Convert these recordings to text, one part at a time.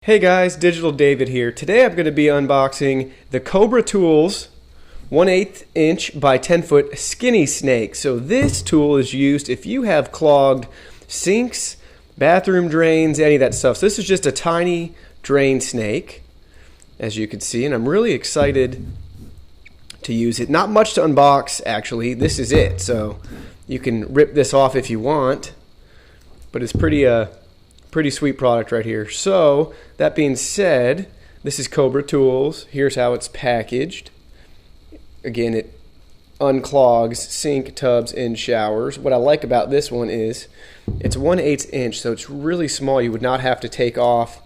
Hey guys, Digital David here. Today I'm going to be unboxing the Cobra Tools 1/8 inch by 10 foot skinny snake. So this tool is used if you have clogged sinks, bathroom drains, any of that stuff. So this is just a tiny drain snake, as you can see, and I'm really excited to use it. Not much to unbox actually, this is it. So you can rip this off if you want, but it's pretty sweet product right here. So that being said, this is Cobra Tools. Here's how it's packaged. Again, it unclogs sink, tubs, and showers. What I like about this one is it's 1/8 inch, so it's really small. You would not have to take off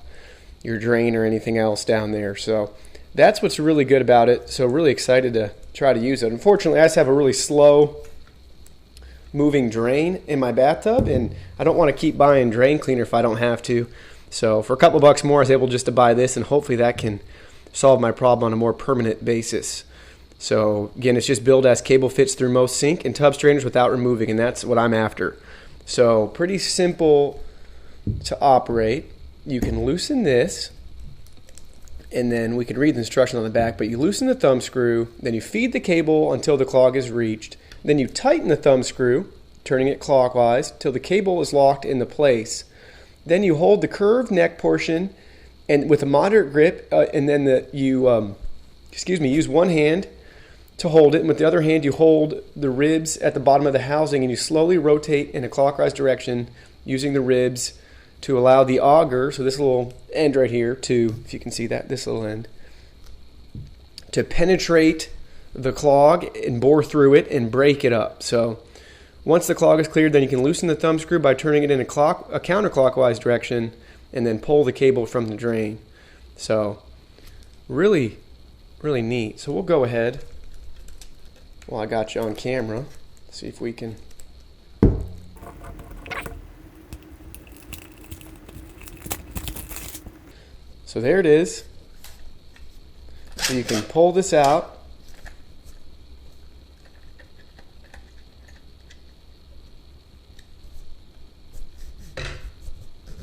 your drain or anything else down there. So that's what's really good about it. So really excited to try to use it. Unfortunately, I just have a really slow moving drain in my bathtub, and I don't want to keep buying drain cleaner if I don't have to. So for a couple bucks more, I was able just to buy this, and hopefully that can solve my problem on a more permanent basis. So again, it's just billed as cable fits through most sink and tub strainers without removing, and that's what I'm after. So pretty simple to operate. You can loosen this, and then we can read the instructions on the back, but you loosen the thumb screw, then you feed the cable until the clog is reached. Then you tighten the thumb screw, turning it clockwise, till the cable is locked into place. Then you hold the curved neck portion and with a moderate grip, and then use one hand to hold it, and with the other hand you hold the ribs at the bottom of the housing, and you slowly rotate in a clockwise direction using the ribs to allow the auger, so this little end right here, to, if you can see that, this little end, to penetrate the clog and bore through it and break it up. So once the clog is cleared, then you can loosen the thumb screw by turning it in a counterclockwise direction and then pull the cable from the drain. So really neat. So we'll go ahead, while I got you on camera, see if we can. So there it is. So you can pull this out.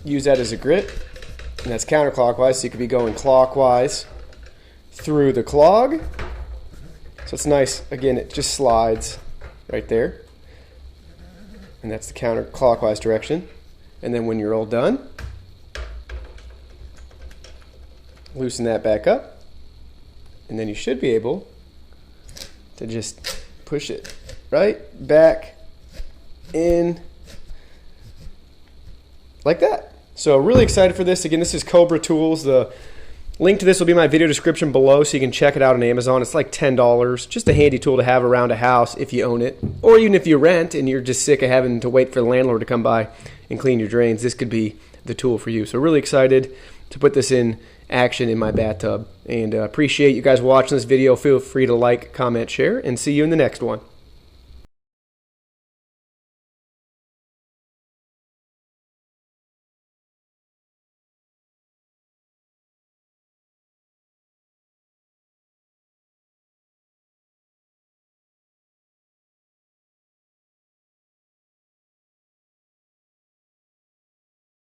Use that as a grip, and that's counterclockwise, so you could be going clockwise through the clog. So it's nice. Again, it just slides right there, and that's the counterclockwise direction. And then when you're all done, loosen that back up, and then you should be able to just push it right back in like that. So really excited for this. Again, this is Cobra Tools. The link to this will be in my video description below, so you can check it out on Amazon. It's like $10. Just a handy tool to have around a house if you own it, or even if you rent and you're just sick of having to wait for the landlord to come by and clean your drains. This could be the tool for you. So really excited to put this in action in my bathtub, and appreciate you guys watching this video. Feel free to like, comment, share, and see you in the next one.